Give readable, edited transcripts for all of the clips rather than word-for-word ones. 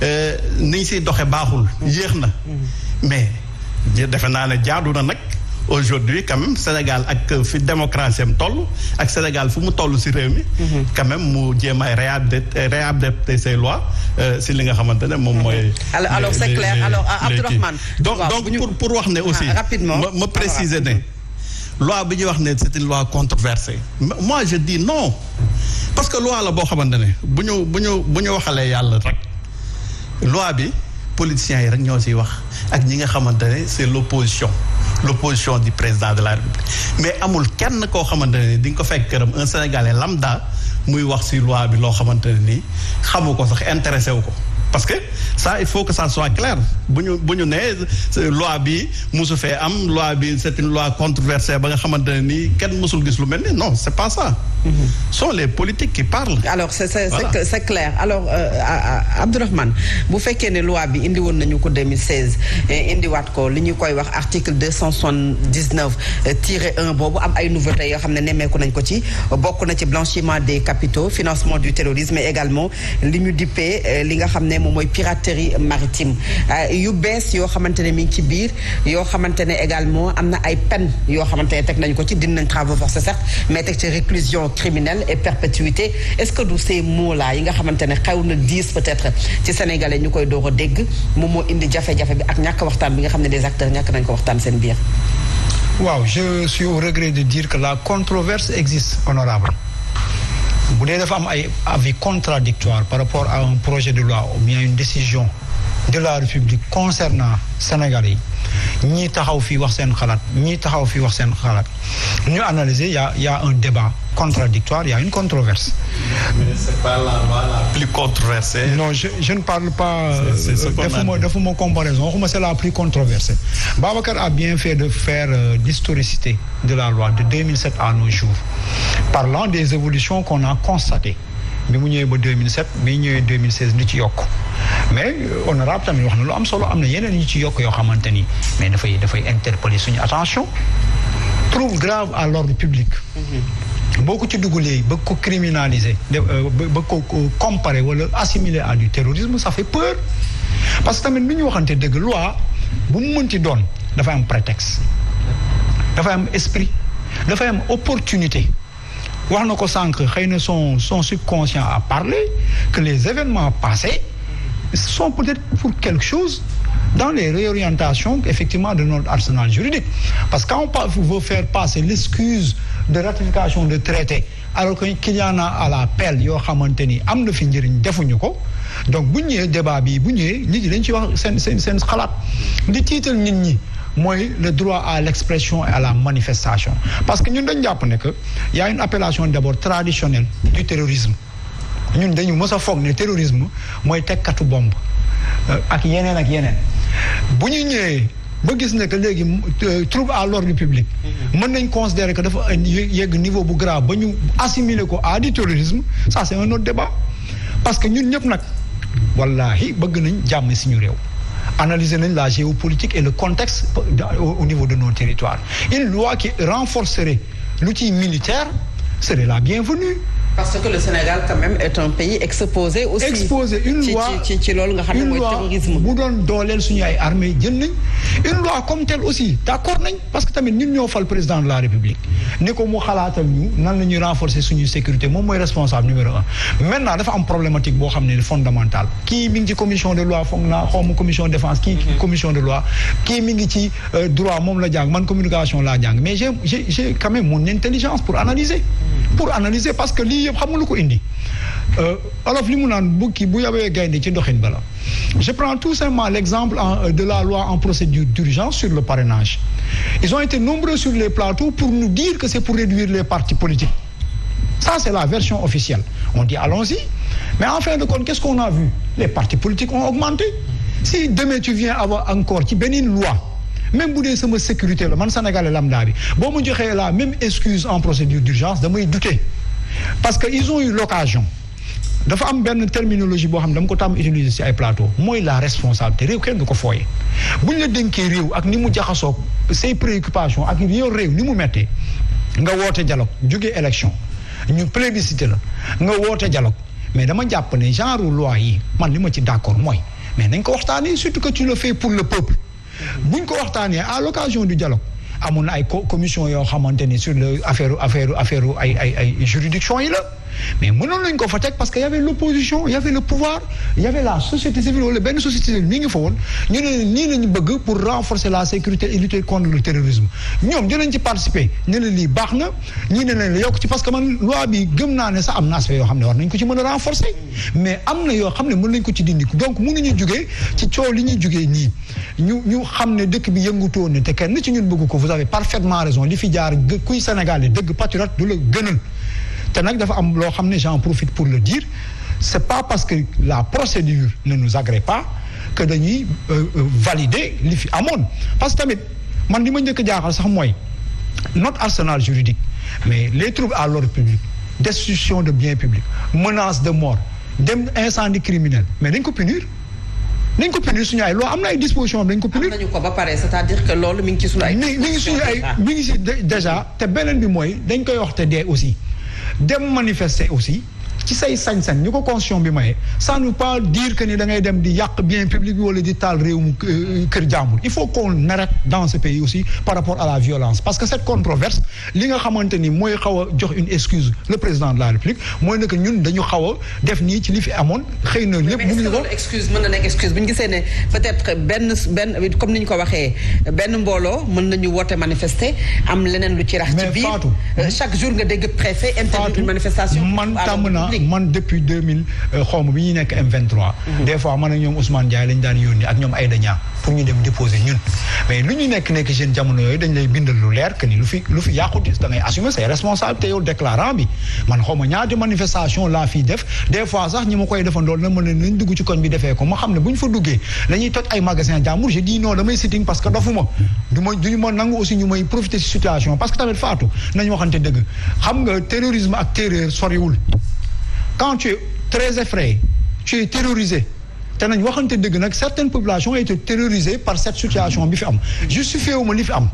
niñ siy doxe baaxul yéex na mais defe naa ne jaadu na nag aujourd'hui quand même Sénégal ak fi démocratie am toll ak Sénégal fu mu toll si réew mi quand même mu jéem ay réadapter ses lois si li nga xamante ne moom mooy alors c'est clair alors Abdourahmane donc pour wax ne aussi rapidement ma préciser ne loi bi ñuy wax ne c'est une loi controversée moi je dis non parce que loi la boo xamante ne bu ñu waxalee yàlla rek loi bi politiciens yi rek ñoo siy wax ak ñi nga xamante ne c'est l'opposition du président de la République mais amul kenn koo xamante ne di nga ko fekk këram un Sénégalais lambda muy wax si loi bi loo xamante ne nii xamu ko sax intéressé wu ko parce que ça il faut que ça soit clair bu ñu nee loi bi musu fee am loi bi c'est une loi controversée ba nga xamante ne nii kenn musul gis lu mel ni non c'est pas ça. Sont les politiques qui parlent. alors c'est clair alors Abdourahmane bu fekkee ne loi bi indi woon nañu ko 2016 indiwaat ko li ñu koy wax article 279-1 boobu am ay nouveautés yoo xam ne nemmeeku nañ ko ci bokk na ci blanchiment des capitaux financement du terrorisme mais également li ñu dippee li nga xam ne moom mooy piraterie maritime yu bees yoo xamante ne mi ngi ci biir yoo xamante ne également am na ay peines yoo xamante ne teg nañ ko ci dinañ travaux forcés certes mais teg ci réclusion criminelle et perpétuité est-ce que du ces mots-là yi nga xamante ne xew na 10 peut-être ci sénégalais ñu koy door a dégg moom moo indi jafe-jafe bi ak ñàkk waxtaan bi nga xam ne des acteurs ñàkk nañ ko waxtaan seen biir. waaw je suis au regret de dire que la controverse existe honorable bu dee dafa am ay avis contradictoires par rapport à un projet de loi ou bien une décision de la République concernant Sénégalais yi ñii taxaw fii wax seen xalaat ñii taxaw fii wax seen xalaat ñu analyser y a un débat contradictoire y a une controverse. Mais c'est pas la loi la plus controversée. Non, je ne parle pas defuma comparaison waxuma c'est la plus controversée. Babacar a bien fait de faire l'historicité de la loi de 2007 à nos jours parlant des évolutions qu'on a constatées bi mu ñëwee ba 2007 bi ñëwee 2016 li ci yokk mais honorable tamit wax na lu am solo am na yeneen yu ci yokk yoo xamante ni mais dafay interpeller suñu attention trouble grave à l'ordre public boo ko ci dugalee bëgg ko criminaliser bëgg ko comparer wala assimiler à du terrorisme ça fait peur parce que tamit lu ñu waxante dëgg loi bu mu mënti doon dafay am prétexte dafay am esprit dafay am opportunité wax na ko sànq xëy na son subconscient a parlé que les événements passés sont peut-être pour quelque chose dans les réorientations effectivement de notre arsenal juridique parce que quand on veut faire passer l'excuse de ratification de traité alors qu'il y en a à la pelle yoo xamante ni am na fi njëriñ defuñu ko donc bu ñëwee débat bi bu ñëwee nit ñi dañ ci wax seen xalaat di tiital nit ñi mooy le droit à l'expression et à la manifestation parce que ñun dañ jàpp ne que y a une appellation d'abord traditionnelle du terrorisme ñun dañu mës a foog ne terrorisme mooy tekkatu bombe ak yeneen bu ñu ñëwee ba gis ne que léegi trouble à l'ordre public mën nañ considérer que dafa yegg niveau bu grave ba ñu assimiler ko à du terrorisme ça c'est un autre débat parce que ñun ñëpp nag wallahi bëgg nañ jàmm suñu réew analyser nañ la géopolitique et le contexte au niveau de nos territoires une loi qui renforcerait l'outil militaire serait la bienvenue. Parce que le Sénégal quand même est un pays exposé aussi. Exposé une loi ci loolu nga xam ne mooy terrorisme. bu doon dooleel suñu ay armée jël nañ une loi comme telle aussi d'accord nañ parce que tamit ñun ñoo fal président de la République ni ko mu xalaatal ñu nan la ñuy renforcer suñu sécurité moom mooy responsable numéro 1 maintenant dafa am problématique boo xam ne fondamentale kii mi ngi ci commission de loi foog naa xaw ma commission de défense kii commission de loi kii mi ngi ci droit moom la jàng man communication laa jàng mais j'ai quand même mon intelligence pour analyser parce que lii yëpp xam nga lu ko indi olof li mu naan bukki bu yabee gaynde ci ndoxin bala je prends tout simplement l'exemple de la loi en procédure d'urgence sur le parrainage ils ont été nombreux sur les plateaux pour nous dire que c'est pour réduire les partis politiques ça c'est la version officielle on dit allons-y mais en fin de compte qu'est-ce qu'on a vu les partis politiques ont augmenté si demain tu viens avoir encore ci beneen loi même bu dee sama sécurité la man Sénégalais lambda bi boo ma joxee la même excuse en procédure d'urgence damay douter parce que ils ont eu l'occasion dafa am benn terminologie boo xam ne dama ko tàmm utiliser ci ay plateau mooy la responsabilité réew kenn du ko fooye bu ñu la dénkee réew ak ni mu jaxasoog say préoccupations ak yow réew ni mu mettee nga woote dialogue jógee élection ñu plébiscité la nga woote dialogue mais dama jàpp ne genre loi yi man li ma ci d'accord mooy mais nañ ko waxtaanee surtout que tu le fais pour le peuple buñ ko waxtaanee à l'occasion du dialogue amoon na ay commission yoo xamante ni sur le affaire ay juridiction yi la mais mënoon nañ ko fa teg parce que y avait l'opposition y avait le pouvoir y avait la société civile wala benn société civile mi ngi fa woon ñu ne nii lañu bëgg pour renforcer la sécurité et lutter contre le terrorisme ñoom dinañ ci participer ne la lii baax na ñii ne leen la yokk ci parce que man loi bi gëm naa ne sax am na aspect yoo xam ne war nañ ko ci mën a renforcer mais am na yoo xam ne mën nañ ko ci dindi donc mënuñu jugee ci coow li ñuy jugee nii ñu xam ne dëkk bi yëngutoon ne te kenn ci ñun bëgg ko vous avez parfaitement raison li fi jaar kuy Sénégalais dëgg patriote du la gënal te nag dafa am loo xam ne j'en profite pour le dire c'est pas parce que la procédure ne nous agrée pas que dañuy valider li fi amoon parce que tamit man li ma njëkk a jaaxal sax mooy notre arsenal juridique mais les troubles à l'ordre public destruction de biens publics menace de mort dem incendie criminel mais dañ ko punir suñu ay loo am na ay dispositions dañ ko punir. am nañu ko ba pare c'est-à-dire que loolu mi ngi ci suñu ay. mi ngi ci déjà te beneen bi mooy dañ koy wax te dee aussi. dem manifester aussi ci say sañ-sañ ñu ko constitution bi maye ça ne veut pas dire que ni da ngay dem di yàq bien public bi wala di taal réew mu kër jàmbur il faut qu'on arrête dans ce pays aussi par rapport à la violence parce que cette controverse li nga xamante ni mooy xaw a jox une excuse le président de la République mooy ne que ñun dañu xaw a def nii ci li fi amoon xëy na lépp mënuñu ko excuse mën na nekk excuse bu ñu gisee ne peut-être benn comme ni ñu ko waxee benn mbooloo mën nañu woote manifester am leneen lu ci rax ci biir chaque jour nga dégg préfet interdire une manifestation man depuis 2000 xawma bi ñuy nekk M23 des fois man ak ñoom Ousmane Ndiaye lañ daan yónni ak ñoom Aïda Niang pour ñu dem déposer ñun mais lu ñu nekk jeune jamono yooyu dañ lay bindal lu leer que ni lu fi yàqu da ngay assumer ses responsabilités yow déclarant bi man xawma ñaati manifestation laa fii def des fois sax ñi ma koy defandool na mën ne nañ dugg ci koñ bi defee ko ma xam ne bu ñu fa duggee dañuy toj ay magasin jàmbur je dis non damay sitting parce que dofuma duñu ma nangu aussi ñu may profiter ci situation parce que tamit faatu nañu waxante dëgg xam nga terrorisme ak terreur soriwul quand tu es très effrayé tu es terrorisé te nañ waxante dëgg nag certaines populations ont été terrorisées par cette situation bi fi am justifié wu ma li fi am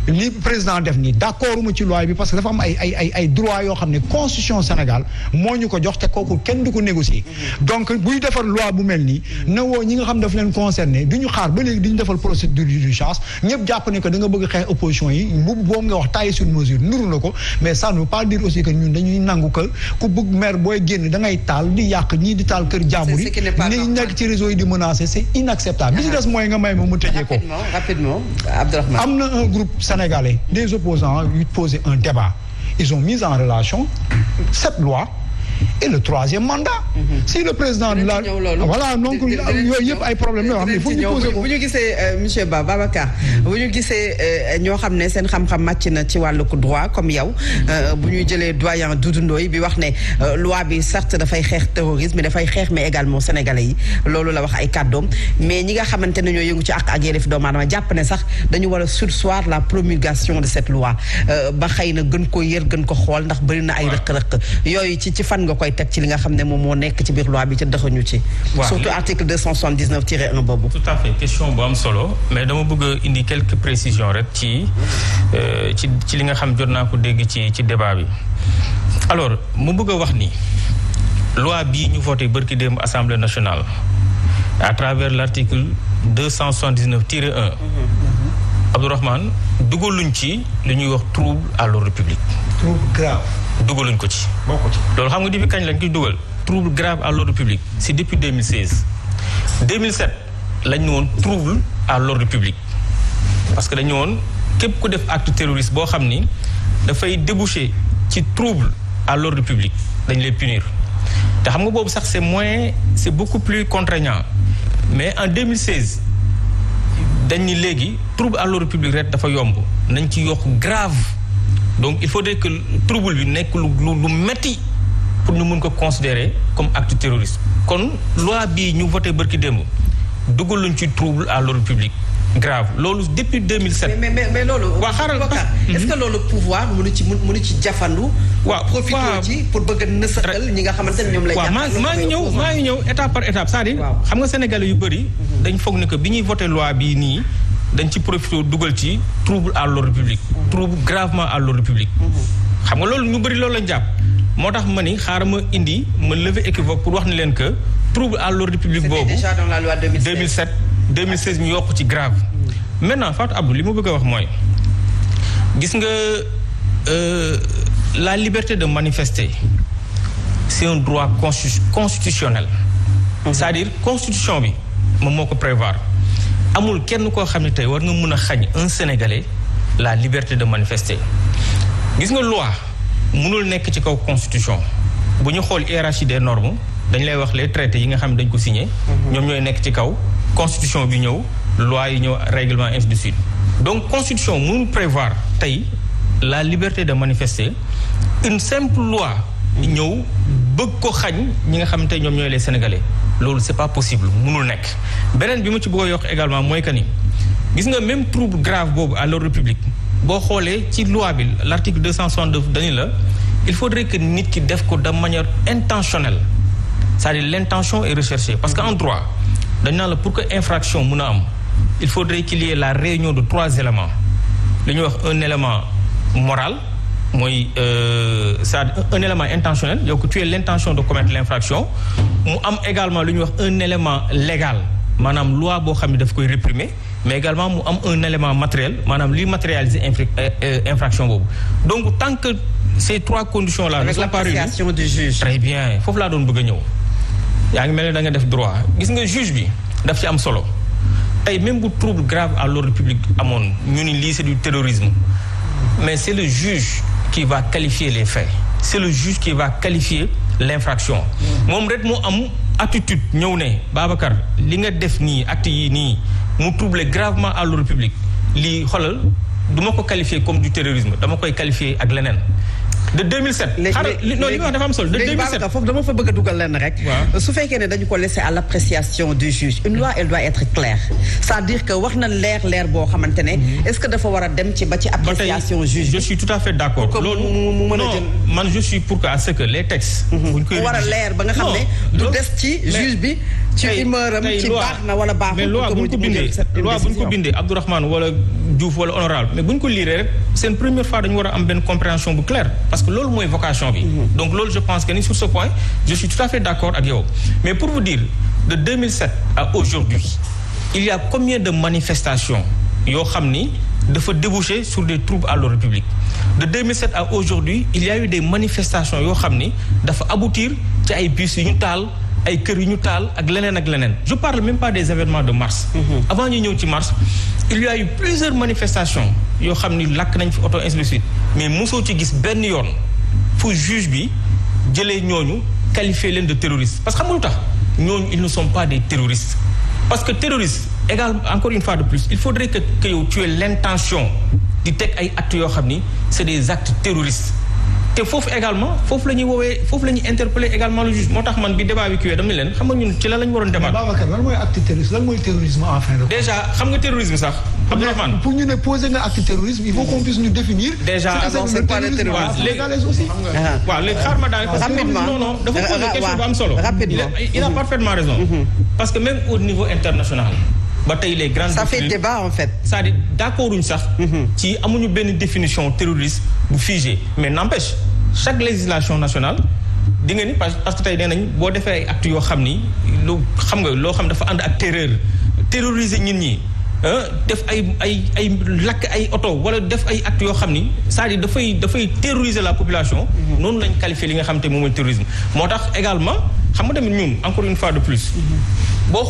li président def nii d'accord uma ci loi bi parce que dafa am ay droits yoo xam ne constitution Sénégal moo ñu ko jox te kooku kenn du ko négocier donc buy defar loi bu mel nii na woo ñi nga xam daf leen concerné du ñu xaar ba léegi di ñu defal procédure d'urgence ñëpp jàpp ne que da nga bëgg xeex opposition yi boobu nga wax tailler sur mesure nuru na ko mais ça ne veut pas dire aussi que ñun dañuy nangu que ku bëgg maire booy génn da ngay taal di yàq ñii di taal kër jàmbur yi ni nekk ci réseau yi di menacer c'est inacceptable bi ci des mooy nga may ma mu tëjee ko rapidement Abdourahmane am na un groupe sénégalais des opposants yu poser un débat ils ont mis en relation cette loi et le troisième mandat. Si le président de la voilà donc yooyu yëpp ay problème yoo xam ne faut ñu poser ko. bu ñu gisee monsieur Babacar bu ñu gisee ñoo xam ne seen xam-xam màcc na ci wàllu droit comme yow bu ñu jëlee doyen Doudou Ndoye bi wax ne loi bi certes dafay xeex terrorisme dafay xeex mais également sénégalais yi loolu la wax ay kàddoom mais ñi nga xamante ne ñoo yëngu ci ak yelleef doomu aadama jàpp ne sax dañu war a surseoir la promulgation de cette loi ba xëy na gën ko yër gën ko xool ndax bëri na ay rëq-rëq yooyu ci fan nga koy teg ci li nga xam ne moom moo nekk ci biir loi bi ca dëxañu ci surtout article 279-1 boobu. Tout à fait question bu am solo mais dama bëgg a indi quelques précisions rek ci li nga xam jot naa ko dégg ci débat bi alors mu bëgg a wax ni loi bii ñu voté bërki démb Assemblée nationale à travers l'article 279-1 Abdourahmane dugaluñ ci li ñuy wax trouble à l'ordre public. trouble grave. dugaluñ ko ci. loolu xam nga depuis kañ lañ koy dugal trouble grave à l'ordre public c'est depuis 2016 2007 lañ ne woon trouble à l'ordre public parce que dañu woon képp ku def acte terroriste boo xam ni dafay déboucher ci trouble à l'ordre public dañ lay punir te xam nga boobu sax c'est beaucoup plus contraignant mais en 2016 dañ ni léegi trouble à l'ordre public rek dafa yomb nañ ci yokk grave donc il faudrait que trouble bi nekk lu metti pour ñu mun ko considérer comme acte terroriste kon loi bii ñu voté bërki démb dugaluñ ci trouble à l'ordre public grave loolu depuis 2007. mais loolu. waa xaaral est-ce que loolu pouvoir mënu ci jafandu. waaw profité ci pour bëgg a nësaxal ñi nga xamante ne ñoom lay. waaw maa ngi ñëw étape par étape c'est-à-dire xam nga sénégalais yu bëri. dañ foog ne que bi ñuy voté loi bii nii dañ ci profité dugal ci trouble à l'ordre public. trouble gravement à l'ordre public. xam nga loolu ñu bëri loolu lañ jàpp moo tax ma ni xaaral ma lever équivoque pour wax ni leen que trouble à l'ordre public boobu. c'était déjà dans la loi 2007 2016 ñu yokk ci grave. maintenant Fatou Abdou li ma bëgg a wax mooy gis nga la liberté de manifester c'est un droit constitutionnel. C'est-à-dire constitution bi moom moo ko prévoir amul kenn koo xam ne tey war nga mën a xañ un Sénégalais la liberté de manifester gis nga loi mënul nekk ci kaw constitution bu ñu xool hiérarchie des normes dañ lay wax les traités yi nga xam ne dañ ko signé. ñoom ñooy nekk ci kaw constitution bi ñëw loi yi ñëw règlement ainsi de suite donc constitution mënul prévoir tey la liberté de manifester une simple loi ñëw bëgg ko xañ ñi nga xam ne tey ñoom ñooy les Sénégalais loolu c'est pas possible mënul nekk beneen bi ma ci bëgg a yokk également mooy que ni gis nga même trouble grave boobu à l'ordre public boo xoolee ci loi bi l'article 262 dañu la il faudrait que nit ki def ko de manière intentionnelle c'est-à-dire l'intention est recherchée parce que en droit dañ naan la pour que infraction mën a am il faudrait qu'il y ait la réunion de 3 éléments li ñuy wax un élément moral mooy c'est-à-dire un élément intentionnel yow que tu aies l'intention de commettre l'infraction mu am également lu ñuy wax un élément légal maanaam loi boo xam ne daf koy réprimer mais également mu am un élément matériel maanaam luy matérialiser infraction boobu donc tant que ces 3 conditions là ne sont pas réunies. Avec l'appréciation du juge. Très bien foofu laa doon bëgg a ñëw yaa ngi mel ne da nga def droit gis nga juge bi daf ci am solo tey même bu trouble grave à l'ordre public amoon ñu ni lii c'est du terrorisme mais c'est le juge qui va qualifier les faits c'est le juge qui va qualifier l'infraction moom rek moo am attitude ñëw ne Babacar li nga def nii acte yi nii mu troubler gravement à l'ordre public lii xoolal du ma ko qualifier comme du terrorisme dama koy qualifier ak leneen de 2007. léegi non li ma wax dafa am solo de 2007 foofu dama fa bëgg a dugal lenn rek. su fekkee ne dañu ko laisser à l'appréciation du juge une loi elle doit être claire c'est-à-dire que wax na leer boo xamante ne. est-ce que dafa war a dem ci ba ci appréciation juge. je suis tout à fait d'accord. loolu mu mën a jël man je suis pour que à ce que les textes. buñ koy war a leer ba nga xam ne. du des ci juge bi. ci humeuram ci baax na wala baaxul. mais loi bu ñu ko bindee Abdourahmane wala Diouf wala honorable mais bu ñu ko liiree rek c'est une première fois dañu war a am benn compréhension bu claire parce que loolu mooy vocation bi. donc loolu je pense que ni sur ce point je suis tout à fait d'accord ak yow mais pour vous dire de 2007 à aujourd'hui il y a combien de manifestations yoo xam ni dafa déboucher sur des troubles à l'ordre public de 2007 à aujourd'hui il y a eu des manifestations yoo xam ni dafa aboutir ci ay bus yu ñu taal ay kër yu ñu taal ak leneen ak leneen je parle même pas des événements de mars. avant ñu ñëw ci mars il y a eu plusieurs manifestations yoo xam ni lakk nañ fi auto ainsi de suite mais mosoo ci gis benn yoon fu juge bi jëlee ñooñu qualifier leen de terroristes parce que xam nga lu tax ñooñu ils ne sont pas des terroristes parce que terroriste également encore une fois de plus il faudrait que yow tu aies l'intention di teg ay actes yoo xam ni c'est des actes terroristes te foofu également foofu la ñuy woowee foofu la ñuy interpeller également le juge moo tax man bi débat bi kiiwee dama leen xam nga ñun ci la lañ waroon débat. Babacar lan mooy acte terroriste lan mooy terrorisme en fin de compte. déjà xam nga terrorisme sax. Abdourahmane pour ñu ne poser nga acte terrorisme il faut qu'on puisse ñu définir. déjà c'est pas le terrorisme sénégalais aussi. waaw léegi xaar ma daal. rapidement non dafa poser question bu am solo. rapidement il a parfaitement raison. parce que même au niveau international. ba tey les grandes. ça fait débat en fait. c'est-à-dire d'accord uñ sax. ci amuñu benn définition terroriste bu figé mais n'empêche chaque législation nationale di nga ni parce que tey nee nañ boo defee ay actes yoo xam ni lu xam nga loo xam dafa ànd ak terroriser nit ñi def ay lakk ay oto wala def ay actes yoo xam ni c'est-à-dire dafay terroriser la population. noonu lañ qualifier li nga xam te moom mooy terrorisme moo tax également xam nga tamit ñun encore une fois de plus. boo